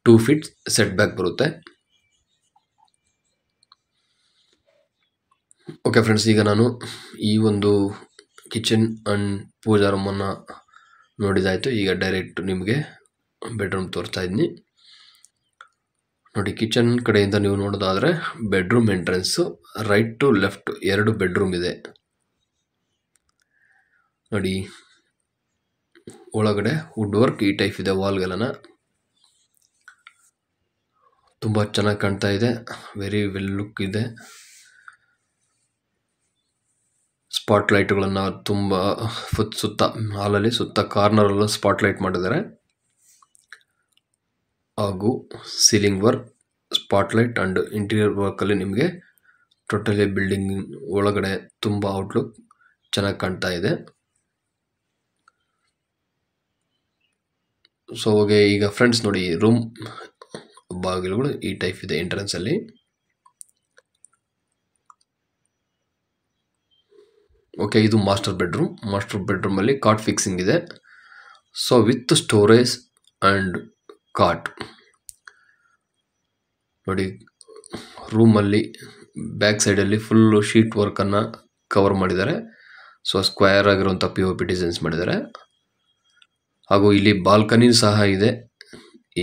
2 ಫೀಟ್ ಸೆಟ್ ಬ್ಯಾಕ್ ಬರುತ್ತೆ. ಓಕೆ ಫ್ರೆಂಡ್ಸ್, ಈಗ ನಾನು ಈ ಒಂದು ಕಿಚನ್ ಆ್ಯಂಡ್ ಪೂಜಾ ರೂಮನ್ನು ನೋಡಿದಾಯಿತು. ಈಗ ಡೈರೆಕ್ಟ್ ನಿಮಗೆ ಬೆಡ್ರೂಮ್ ತೋರಿಸ್ತಾ ಇದ್ದೀನಿ. ನೋಡಿ, ಕಿಚನ್ ಕಡೆಯಿಂದ ನೀವು ನೋಡೋದಾದರೆ bedroom entrance right to left 2 bedroom ಇದೆ. ನೋಡಿ, ಒಳಗಡೆ ವುಡ್ ವರ್ಕ್ ಈ ಟೈಪ್ ಇದೆ. ವಾಲ್ಗೆಲ್ಲನ ತುಂಬ ಚೆನ್ನಾಗಿ ಕಾಣ್ತಾ ಇದೆ. ವೆರಿ ವೆಲ್ ಲುಕ್ ಇದೆ. ಸ್ಪಾಟ್ ಲೈಟ್ಗಳನ್ನು ತುಂಬ ಸುತ್ತ ಹಾಲಲ್ಲಿ ಸುತ್ತ ಕಾರ್ನರಲ್ಲೂ ಸ್ಪಾಟ್ ಲೈಟ್ ಮಾಡಿದ್ದಾರೆ. ಹಾಗೂ ceiling work, spot light and interior ವರ್ಕಲ್ಲಿ ನಿಮಗೆ ಟೋಟಲಿ ಬಿಲ್ಡಿಂಗ್ ಒಳಗಡೆ ತುಂಬ ಔಟ್ಲುಕ್ ಚೆನ್ನಾಗಿ ಕಾಣ್ತಾ ಇದೆ. ಸೊ ಈಗ ಫ್ರೆಂಡ್ಸ್ ನೋಡಿ, ರೂಮ್ ಬಾಗಿಲುಗಳು ಈ ಟೈಪ್ ಇದೆ ಎಂಟ್ರೆನ್ಸಲ್ಲಿ. ಓಕೆ, ಇದು ಮಾಸ್ಟರ್ ಬೆಡ್ರೂಮಲ್ಲಿ ಕಾಟ್ ಫಿಕ್ಸಿಂಗ್ ಇದೆ. ಸೊ ವಿತ್ ಸ್ಟೋರೇಜ್ ಆ್ಯಂಡ್ ಕಾಟ್. ನೋಡಿ, ರೂಮಲ್ಲಿ ಬ್ಯಾಕ್ ಸೈಡಲ್ಲಿ ಫುಲ್ಲು ಶೀಟ್ ವರ್ಕನ್ನು ಕವರ್ ಮಾಡಿದ್ದಾರೆ. ಸೊ ಸ್ಕ್ವೇರ್ ಆಗಿರುವಂಥ POP ಡಿಸೈನ್ಸ್ ಮಾಡಿದ್ದಾರೆ. ಹಾಗೂ ಇಲ್ಲಿ ಬಾಲ್ಕನಿ ಸಹ ಇದೆ.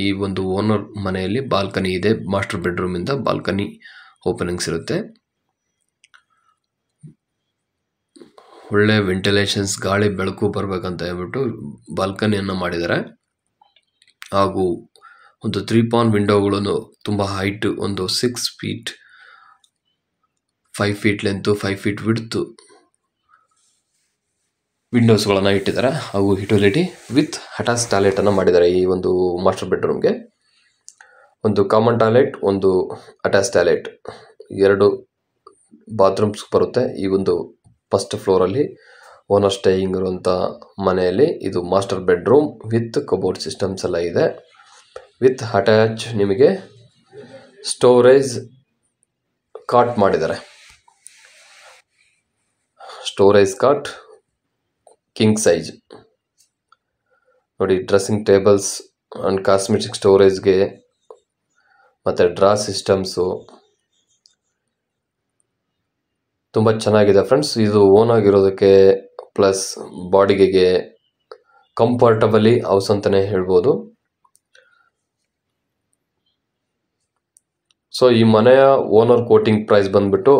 ಈ ಒಂದು ಓನರ್ ಮನೆಯಲ್ಲಿ ಬಾಲ್ಕನಿ ಇದೆ. ಮಾಸ್ಟರ್ ಬೆಡ್ರೂಮಿಂದ ಬಾಲ್ಕನಿ ಓಪನಿಂಗ್ಸ್ ಇರುತ್ತೆ. ಒಳ್ಳೆ ವೆಂಟಿಲೇಷನ್ಸ್, ಗಾಳಿ ಬೆಳಕು ಬರಬೇಕಂತ ಹೇಳ್ಬಿಟ್ಟು ಬಾಲ್ಕನಿಯನ್ನು ಮಾಡಿದ್ದಾರೆ. ಹಾಗೂ ಒಂದು 3 ಪಾನ್ ವಿಂಡೋಗಳನ್ನು ತುಂಬ ಹೈಟ್, ಒಂದು 6 feet 5 feet length 5 feet width ವಿಂಡೋಸ್ಗಳನ್ನು ಇಟ್ಟಿದ್ದಾರೆ. ಹಾಗೂ ಯುಟಿಲಿಟಿ ವಿತ್ ಅಟ್ಯಾಚ್ ಟಾಯ್ಲೆಟನ್ನು ಮಾಡಿದ್ದಾರೆ. ಈ ಒಂದು ಮಾಸ್ಟರ್ ಬೆಡ್ರೂಮ್ಗೆ ಒಂದು ಕಾಮನ್ ಟಾಯ್ಲೆಟ್, ಒಂದು ಅಟ್ಯಾಚ್ ಟಾಯ್ಲೆಟ್, 2 ಬಾತ್ರೂಮ್ಸ್ ಬರುತ್ತೆ. ಈ ಒಂದು ಫಸ್ಟ್ ಫ್ಲೋರಲ್ಲಿ ಓನರ್ ಸ್ಟೇಯಿಂಗ್ ಇರುವಂಥ ಮನೆಯಲ್ಲಿ ಇದು master bedroom with cupboard systems ಎಲ್ಲ ಇದೆ. ವಿತ್ ಅಟ್ಯಾಚ್ ನಿಮಗೆ ಸ್ಟೋರೇಜ್ ಕಾಟ್ ಮಾಡಿದ್ದಾರೆ. ಸ್ಟೋರೇಜ್ ಕಾಟ್ ಕಿಂಗ್ ಸೈಜ್. ನೋಡಿ, ಡ್ರೆಸ್ಸಿಂಗ್ ಟೇಬಲ್ಸ್ ಆ್ಯಂಡ್ ಕಾಸ್ಮೆಟಿಕ್ ಸ್ಟೋರೇಜ್ಗೆ ಮತ್ತು ಡ್ರಾ ಸಿಸ್ಟಮ್ಸು ತುಂಬ ಚೆನ್ನಾಗಿದೆ ಫ್ರೆಂಡ್ಸ್. ಇದು ಓನ್ ಆಗಿರೋದಕ್ಕೆ ಪ್ಲಸ್ ಬಾಡಿಗೆಗೆ ಕಂಫರ್ಟಬಲಿ ಹೌಸ್ ಅಂತಲೇ ಹೇಳ್ಬೋದು. ಸೊ ಈ ಮನೆಯ ಓನರ್ ಕೋಟಿಂಗ್ ಪ್ರೈಸ್ ಬಂದುಬಿಟ್ಟು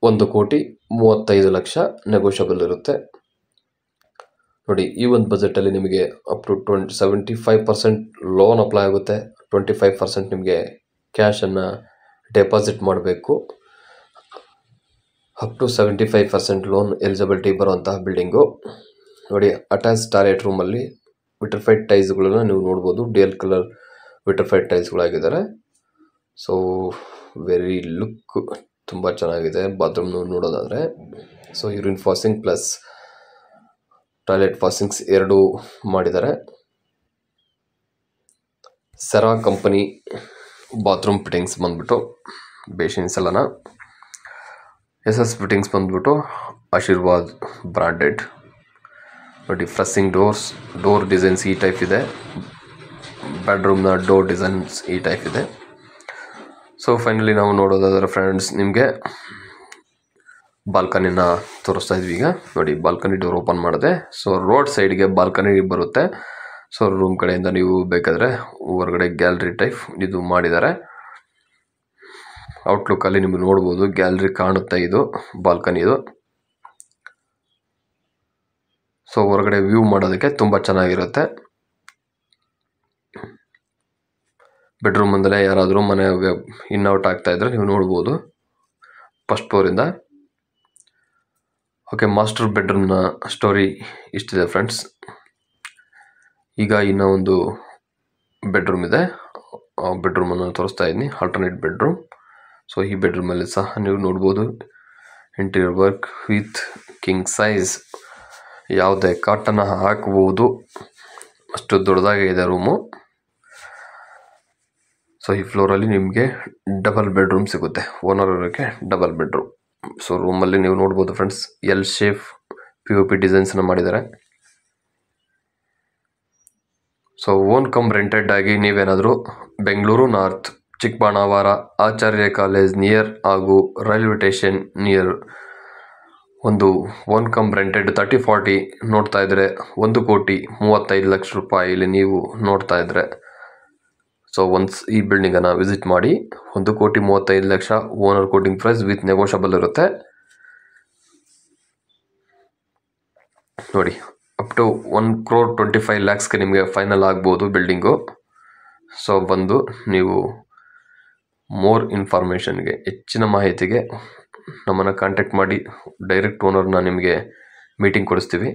1,35,00,000 ನೆಗೋಷಿಯಬಲ್ ಇರುತ್ತೆ. ನೋಡಿ, ಈ ಒಂದು ಬಜೆಟಲ್ಲಿ ನಿಮಗೆ ಅಪ್ ಟು 75% ಲೋನ್ ಅಪ್ಲೈ ಆಗುತ್ತೆ. 25% ನಿಮಗೆ ಕ್ಯಾಶನ್ನು ಡೆಪಾಸಿಟ್ ಮಾಡಬೇಕು. ಅಪ್ ಟು 75% ಲೋನ್ ಎಲಿಜಿಬಿಲಿಟಿ ಬರುವಂತಹ ಬಿಲ್ಡಿಂಗು. ನೋಡಿ, ಅಟ್ಯಾಚ್ ಟಾಯ್ಲೆಟ್ ರೂಮಲ್ಲಿ ವಿಟ್ರಿಫೈಡ್ ಟೈಲ್ಸ್ಗಳನ್ನು ನೀವು ನೋಡ್ಬೋದು. ಡ್ಯೂಯಲ್ ಕಲರ್ ವಿಟ್ರಿಫೈಡ್ ಟೈಲ್ಸ್ಗಳಾಗಿದ್ದಾರೆ. ಸೊ ವೆರಿ ಲುಕ್ ತುಂಬ ಚೆನ್ನಾಗಿದೆ. ಬಾತ್ರೂಮ್ ನೋಡೋದಾದರೆ so urine facing plus toilet facings 2 ಮಾಡಿದ್ದಾರೆ. ಸೆರಾ ಕಂಪನಿ ಬಾತ್ರೂಮ್ ಫಿಟ್ಟಿಂಗ್ಸ್ ಬಂದ್ಬಿಟ್ಟು ಬೇಸಿನ್ಸ್ ಎಲ್ಲನ. SS ಫಿಟ್ಟಿಂಗ್ಸ್ ಬಂದ್ಬಿಟ್ಟು ಆಶೀರ್ವಾದ್ ಬ್ರಾಂಡೆಡ್. ನೋಡಿ, ಫ್ರೆಸ್ಸಿಂಗ್ ಡೋರ್ ಡಿಸೈನ್ಸ್ ಈ ಟೈಪ್ ಇದೆ. ಬೆಡ್ರೂಮ್ನ ಡೋರ್ ಡಿಸೈನ್ಸ್ ಈ ಟೈಪ್ ಇದೆ. ಸೊ ಫೈನಲಿ ನಾವು ನೋಡೋದಾದರೆ ಫ್ರೆಂಡ್ಸ್, ನಿಮಗೆ ಬಾಲ್ಕನಿನ ತೋರಿಸ್ತಾ ಇದ್ವಿ. ಈಗ ನೋಡಿ, ಬಾಲ್ಕನಿ ಡೋರ್ ಓಪನ್ ಮಾಡಿದೆ. ಸೊ ರೋಡ್ ಸೈಡ್ಗೆ ಬಾಲ್ಕನಿ ಬರುತ್ತೆ. ಸೊ ರೂಮ್ ಕಡೆಯಿಂದ ನೀವು ಬೇಕಾದರೆ ಹೊರಗಡೆ ಗ್ಯಾಲರಿ ಟೈಪ್ ಇದು ಮಾಡಿದ್ದಾರೆ. ಔಟ್ಲುಕ್ಕಲ್ಲಿ ನಿಮಗೆ ನೋಡ್ಬೋದು, ಗ್ಯಾಲರಿ ಕಾಣುತ್ತೆ. ಇದು ಬಾಲ್ಕನಿ ಇದು. ಸೊ ಹೊರಗಡೆ ವ್ಯೂ ಮಾಡೋದಕ್ಕೆ ತುಂಬ ಚೆನ್ನಾಗಿರುತ್ತೆ. ಬೆಡ್ರೂಮ್ ಮುಂದಲೇ ಯಾರಾದರೂ ಮನೆಗೆ ಇನ್ಔಟ್ ಆಗ್ತಾ ಇದ್ದರೆ ನೀವು ನೋಡ್ಬೋದು ಫಸ್ಟ್ ಫ್ಲೋರಿಂದ. ಓಕೆ, ಮಾಸ್ಟರ್ ಬೆಡ್ರೂಮ್ನ ಸ್ಟೋರಿ ಇಷ್ಟಿದೆ ಫ್ರೆಂಡ್ಸ್. ಈಗ ಇನ್ನೂ ಒಂದು ಬೆಡ್ರೂಮ್ ಇದೆ. ಆ ಬೆಡ್ರೂಮನ್ನು ತೋರಿಸ್ತಾ ಇದ್ದೀನಿ. Alternate bedroom. ಸೊ ಈ ಬೆಡ್ರೂಮಲ್ಲಿ ಸಹ ನೀವು ನೋಡ್ಬೋದು interior work with king size, ಯಾವುದೇ ಕಾಟನ್ನು ಹಾಕಬಹುದು, ಅಷ್ಟು ದೊಡ್ಡದಾಗಿ ಇದೆ ರೂಮು. ಸೊ ಈ ಫ್ಲೋರಲ್ಲಿ ನಿಮಗೆ ಡಬಲ್ ಬೆಡ್ರೂಮ್ ಸಿಗುತ್ತೆ, ಓನರ್ ಇರೋಕ್ಕೆ ಡಬಲ್ ಬೆಡ್ರೂಮ್. ಸೊ ರೂಮಲ್ಲಿ ನೀವು ನೋಡ್ಬೋದು ಫ್ರೆಂಡ್ಸ್, ಎಲ್ ಶೇಪ್ POP ಡಿಸೈನ್ಸ್ನ ಮಾಡಿದ್ದಾರೆ. ಸೊ ಓನ್ ಕಮ್ ರೆಂಟೆಡ್ ಆಗಿ ನೀವೇನಾದರೂ ಬೆಂಗಳೂರು ನಾರ್ತ್, ಚಿಕ್ಕಬಾಣಾವರ, ಆಚಾರ್ಯ ಕಾಲೇಜ್ ನಿಯರ್ ಹಾಗೂ ರೈಲ್ವೆ ಸ್ಟೇಷನ್ ನಿಯರ್ ಒಂದು ಓನ್ ಕಮ್ ರೆಂಟೆಡ್ 30-40 ನೋಡ್ತಾ ಇದ್ರೆ 1,35,00,000 ರೂಪಾಯಿಲಿ ನೀವು ನೋಡ್ತಾ ಇದ್ರೆ, ಸೊ ಒನ್ಸ್ ಈ ಬಿಲ್ಡಿಂಗನ್ನು ವಿಸಿಟ್ ಮಾಡಿ. 1,35,00,000 owner quoting price with negotiable ಇರುತ್ತೆ. ನೋಡಿ, ಅಪ್ ಟು 1,25,00,000ಗೆ ನಿಮಗೆ ಫೈನಲ್ ಆಗ್ಬೋದು ಬಿಲ್ಡಿಂಗು. ಸೊ ಬಂದು ನೀವು ಮೋರ್ ಇನ್ಫಾರ್ಮೇಷನ್ಗೆ, ಹೆಚ್ಚಿನ ಮಾಹಿತಿಗೆ ನಮ್ಮನ್ನು ಕಾಂಟ್ಯಾಕ್ಟ್ ಮಾಡಿ. ಡೈರೆಕ್ಟ್ ಓನರ್ನ ನಿಮಗೆ ಮೀಟಿಂಗ್ ಕೊಡಿಸ್ತೀವಿ.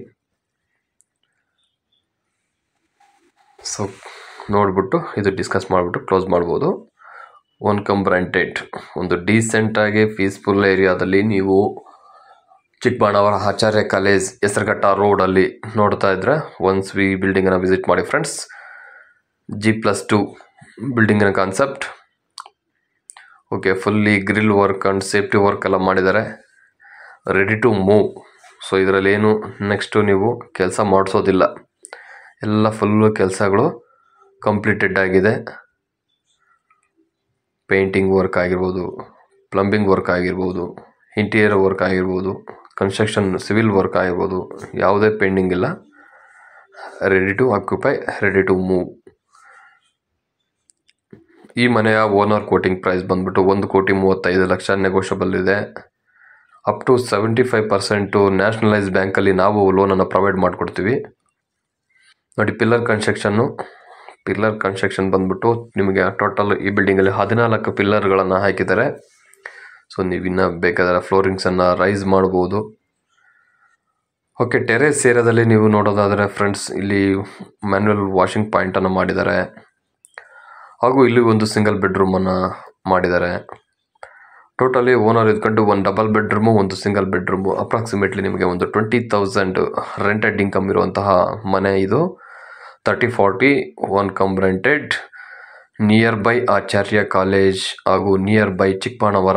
ಸೊ ನೋಡಿಬಿಟ್ಟು ಇದು ಡಿಸ್ಕಸ್ ಮಾಡಿಬಿಟ್ಟು ಕ್ಲೋಸ್ ಮಾಡ್ಬೋದು. ಓನ್ ಕಮ್ ರೆಂಟೆಡ್, ಒಂದು ಡೀಸೆಂಟಾಗಿ ಪೀಸ್ಫುಲ್ ಏರಿಯಾದಲ್ಲಿ ನೀವು ಚಿಕ್ಕಬಾಣಾವರ ಆಚಾರ್ಯ ಕಾಲೇಜ್ ಹೆಸರುಘಟ್ಟ ರೋಡಲ್ಲಿ ನೋಡ್ತಾ ಇದ್ರೆ ಒನ್ಸ್ ಈ ಬಿಲ್ಡಿಂಗನ್ನು ವಿಸಿಟ್ ಮಾಡಿ ಫ್ರೆಂಡ್ಸ್. G+2 ಬಿಲ್ಡಿಂಗಿನ concept. Okay, fully grill work and safety work ಎಲ್ಲ ಮಾಡಿದ್ದಾರೆ, ರೆಡಿ ಟು ಮೂವ್. ಸೊ ಇದರಲ್ಲಿ ಏನು ನೆಕ್ಸ್ಟು ನೀವು ಕೆಲಸ ಮಾಡಿಸೋದಿಲ್ಲ, ಎಲ್ಲ ಫುಲ್ಲು ಕೆಲಸಗಳು ಕಂಪ್ಲೀಟೆಡ್ ಆಗಿದೆ. ಪೇಂಟಿಂಗ್ ವರ್ಕ್ ಆಗಿರ್ಬೋದು, ಪ್ಲಂಬಿಂಗ್ ವರ್ಕ್ ಆಗಿರ್ಬೋದು, ಇಂಟೀರಿಯರ್ ವರ್ಕ್ ಆಗಿರ್ಬೋದು, ಕನ್ಸ್ಟ್ರಕ್ಷನ್ ಸಿವಿಲ್ ವರ್ಕ್ ಆಗಿರ್ಬೋದು, ಯಾವುದೇ ಪೆಂಡಿಂಗ್ ಇಲ್ಲ. Ready to occupy, ready to move. ಈ ಮನೆಯ ಓನರ್ ಕೋಟಿಂಗ್ ಪ್ರೈಸ್ ಬಂದ್ಬಿಟ್ಟು 1,35,00,000 ನೆಗೋಷಿಯಬಲ್ ಇದೆ. ಅಪ್ ಟು 75% ನ್ಯಾಷನಲೈಸ್ ಬ್ಯಾಂಕಲ್ಲಿ ನಾವು ಲೋನನ್ನು ಪ್ರೊವೈಡ್ ಮಾಡಿಕೊಡ್ತೀವಿ. ನೋಡಿ, ಪಿಲ್ಲರ್ ಕನ್ಸ್ಟ್ರಕ್ಷನ್ ಬಂದ್ಬಿಟ್ಟು ನಿಮಗೆ ಟೋಟಲ್ ಈ ಬಿಲ್ಡಿಂಗಲ್ಲಿ 14 ಪಿಲ್ಲರ್ಗಳನ್ನು ಹಾಕಿದ್ದಾರೆ. ಸೊ ನೀವಿನ್ನು ಬೇಕಾದರೆ ಫ್ಲೋರಿಂಗ್ಸನ್ನು ರೈಸ್ ಮಾಡ್ಬೋದು. ಓಕೆ, ಟೆರೇಸ್ ಏರಿಯಾದಲ್ಲಿ ನೀವು ನೋಡೋದಾದರೆ ಫ್ರೆಂಡ್ಸ್, ಇಲ್ಲಿ ಮ್ಯಾನ್ಯುವಲ್ ವಾಷಿಂಗ್ ಪಾಯಿಂಟನ್ನು ಮಾಡಿದ್ದಾರೆ, ಹಾಗೂ ಇಲ್ಲಿ ಒಂದು ಸಿಂಗಲ್ ಬೆಡ್ರೂಮನ್ನು ಮಾಡಿದ್ದಾರೆ. ಟೋಟಲಿ ಓನರ್ ಇದ್ಕೊಂಡು ಒಂದು ಡಬಲ್ ಬೆಡ್ರೂಮು, ಒಂದು ಸಿಂಗಲ್ ಬೆಡ್ರೂಮು, ಅಪ್ರಾಕ್ಸಿಮೇಟ್ಲಿ ನಿಮಗೆ ಒಂದು 20,000 ರೆಂಟೆಡ್ ಇನ್ಕಮ್ ಇರುವಂತಹ ಮನೆ ಇದು. 30-40 own cum rented, near by Acharya college ಹಾಗೂ near by Chikkabanavara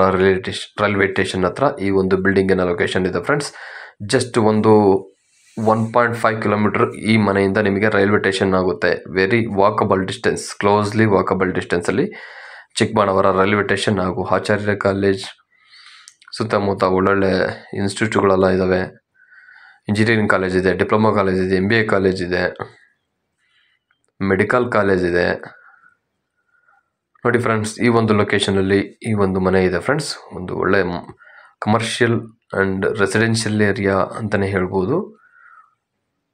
railway station ಹತ್ರ ಈ ಒಂದು ಬಿಲ್ಡಿಂಗಿನ ಲೊಕೇಶನ್ ಇದೆ ಫ್ರೆಂಡ್ಸ್. ಜಸ್ಟ್ ಒಂದು 1.5 ಕಿಲೋಮೀಟರ್ ಈ ಮನೆಯಿಂದ ನಿಮಗೆ ರೈಲ್ವೆ ಸ್ಟೇಷನ್ ಆಗುತ್ತೆ. Very walkable distance, closely walkable ಡಿಸ್ಟೆನ್ಸಲ್ಲಿ ಚಿಕ್ಕಬಾಣಾವರ ರೈಲ್ವೆ ಸ್ಟೇಷನ್ ಹಾಗೂ ಆಚಾರ್ಯ ಕಾಲೇಜ್ ಸುತ್ತಮುತ್ತ ಒಳ್ಳೊಳ್ಳೆ ಇನ್ಸ್ಟಿಟ್ಯೂಟ್ಗಳೆಲ್ಲ ಇದ್ದಾವೆ. ಇಂಜಿನಿಯರಿಂಗ್ ಕಾಲೇಜ್ ಇದೆ, ಡಿಪ್ಲೊಮಾ ಕಾಲೇಜ್ ಇದೆ, MBA ಕಾಲೇಜ್ ಇದೆ, ಮೆಡಿಕಲ್ ಕಾಲೇಜ್ ಇದೆ. ನೋಡಿ ಫ್ರೆಂಡ್ಸ್, ಈ ಒಂದು ಲೊಕೇಶನಲ್ಲಿ ಈ ಒಂದು ಮನೆ ಇದೆ ಫ್ರೆಂಡ್ಸ್. ಒಂದು ಒಳ್ಳೆ ಕಮರ್ಷಿಯಲ್ ಆ್ಯಂಡ್ ರೆಸಿಡೆನ್ಷಿಯಲ್ ಏರಿಯಾ ಅಂತಲೇ ಹೇಳ್ಬೋದು.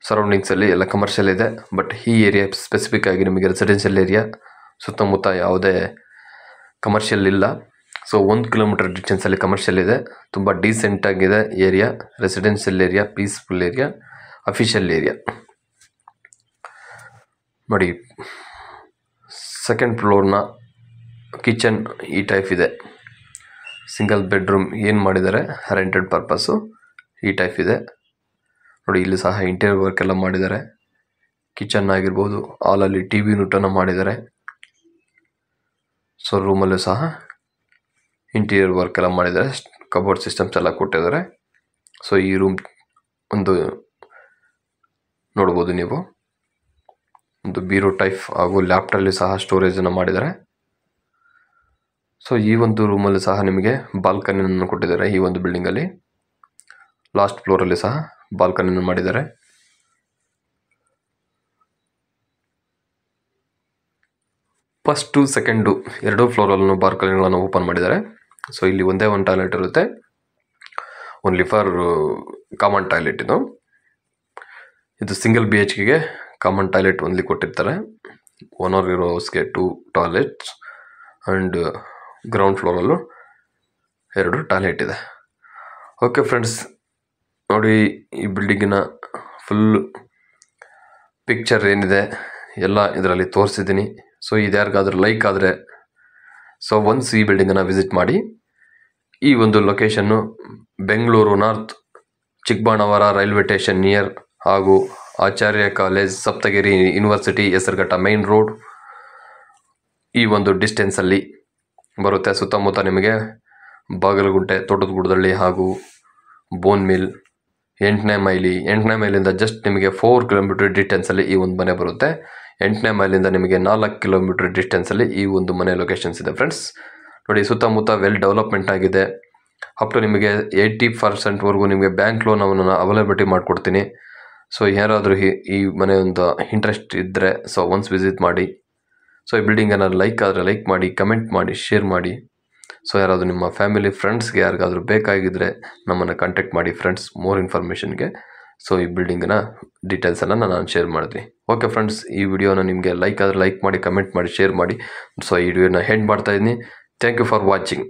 ಸರೌಂಡಿಂಗ್ಸಲ್ಲಿ ಎಲ್ಲ ಕಮರ್ಷಿಯಲ್ ಇದೆ, ಬಟ್ ಈ ಏರಿಯಾ ಸ್ಪೆಸಿಫಿಕ್ ಆಗಿ ನಿಮಗೆ ರೆಸಿಡೆನ್ಷಿಯಲ್ ಏರಿಯಾ. ಸುತ್ತಮುತ್ತ ಯಾವುದೇ ಕಮರ್ಷಿಯಲ್ ಇಲ್ಲ. ಸೊ 1 ಕಿಲೋಮೀಟರ್ ಡಿಸ್ಟೆನ್ಸಲ್ಲಿ ಕಮರ್ಷಿಯಲ್ ಇದೆ. ತುಂಬ ಡೀಸೆಂಟಾಗಿದೆ area, residential area, peaceful area, official area. ನೋಡಿ, ಸೆಕೆಂಡ್ ಫ್ಲೋರ್ನ ಕಿಚನ್ ಈ ಟೈಪ್ ಇದೆ. ಸಿಂಗಲ್ ಬೆಡ್ರೂಮ್ ಏನು ಮಾಡಿದ್ದಾರೆ ರೆಂಟೆಡ್ ಪರ್ಪಸ್ಸು, ಈ ಟೈಪ್ ಇದೆ. ನೋಡಿ, ಇಲ್ಲಿ ಸಹ ಇಂಟೀರಿಯರ್ ವರ್ಕ್ ಎಲ್ಲ ಮಾಡಿದ್ದಾರೆ. ಕಿಚನ್ ಆಗಿರ್ಬೋದು, ಹಾಲಲ್ಲಿ TV ಯೂನಿಟನ್ನು ಮಾಡಿದ್ದಾರೆ. ಸೊ ರೂಮಲ್ಲೂ ಸಹ ಇಂಟೀರಿಯರ್ ವರ್ಕ್ ಎಲ್ಲ ಮಾಡಿದ್ದಾರೆ, ಕಬೋರ್ಡ್ ಸಿಸ್ಟಮ್ಸ್ ಎಲ್ಲ ಕೊಟ್ಟಿದ್ದಾರೆ. ಸೊ ಈ ರೂಮ್ ಒಂದು ನೋಡ್ಬೋದು ನೀವು, ಒಂದು ಬೀರೋ ಟೈಪ್ ಹಾಗೂ ಲ್ಯಾಪ್ಟಾಪಲ್ಲಿ ಸಹ ಸ್ಟೋರೇಜನ್ನು ಮಾಡಿದ್ದಾರೆ. ಸೊ ಈ ಒಂದು ರೂಮಲ್ಲಿ ಸಹ ನಿಮಗೆ ಬಾಲ್ಕನಿಯನ್ನು ಕೊಟ್ಟಿದ್ದಾರೆ. ಈ ಒಂದು ಬಿಲ್ಡಿಂಗಲ್ಲಿ ಲಾಸ್ಟ್ ಫ್ಲೋರಲ್ಲಿ ಸಹ ಬಾಲ್ಕನಿಯನ್ನು ಮಾಡಿದ್ದಾರೆ. ಫಸ್ಟು ಸೆಕೆಂಡು ಎರಡೂ ಫ್ಲೋರಲ್ಲೂ ಬಾಲ್ಕನಿಗಳನ್ನು ಓಪನ್ ಮಾಡಿದ್ದಾರೆ. ಸೊ ಇಲ್ಲಿ ಒಂದೇ ಒಂದು ಟಾಯ್ಲೆಟ್ ಇರುತ್ತೆ, ಓನ್ಲಿ ಫಾರ್ ಕಾಮನ್ ಟಾಯ್ಲೆಟ್. ಇದು ಸಿಂಗಲ್ BHKಗೆ ಕಾಮನ್ ಟಾಯ್ಲೆಟ್ ಓನ್ಲಿ ಕೊಟ್ಟಿರ್ತಾರೆ. ಓನರ್ ಇರೋ ಹೌಸ್ಗೆ 2 ಟಾಯ್ಲೆಟ್ಸ್ ಆ್ಯಂಡ್ ಗ್ರೌಂಡ್ ಫ್ಲೋರಲ್ಲೂ 2 ಟಾಯ್ಲೆಟ್ ಇದೆ. ಓಕೆ ಫ್ರೆಂಡ್ಸ್, ನೋಡಿ, ಈ ಬಿಲ್ಡಿಂಗಿನ ಫುಲ್ ಪಿಕ್ಚರ್ ಏನಿದೆ ಎಲ್ಲ ಇದರಲ್ಲಿ ತೋರಿಸಿದ್ದೀನಿ. ಸೊ ಇದು ಯಾರಿಗಾದ್ರೂ ಲೈಕ್ ಆದರೆ ಸೊ ಒನ್ಸ್ ಈ ಬಿಲ್ಡಿಂಗನ್ನು ವಿಸಿಟ್ ಮಾಡಿ. ಈ ಒಂದು location Bengaluru north Chikkabanavara railway station near ಹಾಗೂ Acharya college Saptagiri university Hesaraghatta main road ಈ ಒಂದು ಡಿಸ್ಟೆನ್ಸಲ್ಲಿ ಬರುತ್ತೆ. ಸುತ್ತಮುತ್ತ ನಿಮಗೆ ಬಾಗಲಗುಂಟೆ, ತೋಟದಗುಡದಳ್ಳಿ ಹಾಗೂ ಬೋನ್ ಮಿಲ್, 8ನೇ ಮೈಲಿಂದ ಜಸ್ಟ್ ನಿಮಗೆ 4 ಕಿಲೋಮೀಟರ್ ಡಿಸ್ಟೆನ್ಸಲ್ಲಿ ಈ ಒಂದು ಮನೆ ಬರುತ್ತೆ. 8ನೇ ಮೈಲಿಂದ ನಿಮಗೆ 4 ಕಿಲೋಮೀಟರ್ ಡಿಸ್ಟೆನ್ಸಲ್ಲಿ ಈ ಒಂದು ಮನೆ ಲೊಕೇಶನ್ಸ್ ಇದೆ ಫ್ರೆಂಡ್ಸ್. ನೋಡಿ, ಸುತ್ತಮುತ್ತ ವೆಲ್ ಡೆವಲಪ್ಮೆಂಟ್ ಆಗಿದೆ. ಅಪ್ ಟು ನಿಮಗೆ 80%ವರೆಗೂ ನಿಮಗೆ ಬ್ಯಾಂಕ್ ಲೋನ್ ಅವನ್ನ ಅವೈಲಬಿಲಿಟಿ ಮಾಡಿಕೊಡ್ತೀನಿ. ಸೊ ಯಾರಾದರೂ ಈ ಮನೆ ಒಂದು ಇಂಟ್ರೆಸ್ಟ್ ಇದ್ದರೆ ಸೊ ಒನ್ಸ್ ವಿಸಿಟ್ ಮಾಡಿ. ಸೊ ಈ ಬಿಲ್ಡಿಂಗನ್ನು ಲೈಕ್ ಆದರೆ ಲೈಕ್ ಮಾಡಿ, ಕಮೆಂಟ್ ಮಾಡಿ, ಶೇರ್ ಮಾಡಿ. ಸೊ ಯಾರಾದರೂ ನಿಮ್ಮ ಫ್ಯಾಮಿಲಿ ಫ್ರೆಂಡ್ಸ್ಗೆ ಯಾರಿಗಾದರೂ ಬೇಕಾಗಿದ್ದರೆ ನಮ್ಮನ್ನು ಕಾಂಟ್ಯಾಕ್ಟ್ ಮಾಡಿ ಫ್ರೆಂಡ್ಸ್, ಮೋರ್ ಇನ್ಫಾರ್ಮೇಷನ್ಗೆ. ಸೊ ಈ ಬಿಲ್ಡಿಂಗಿನ ಡೀಟೇಲ್ಸನ್ನು ನಾನು ಶೇರ್ ಮಾಡಿದ್ವಿ. ಓಕೆ ಫ್ರೆಂಡ್ಸ್, ಈ ವಿಡಿಯೋನ ನಿಮಗೆ ಲೈಕ್ ಆದರೆ ಲೈಕ್ ಮಾಡಿ, ಕಮೆಂಟ್ ಮಾಡಿ, ಶೇರ್ ಮಾಡಿ. ಸೊ ಈ ವಿಡಿಯೋನ ಎಂಡ್ ಮಾಡ್ತಾಯಿದ್ದೀನಿ. Thank you for watching.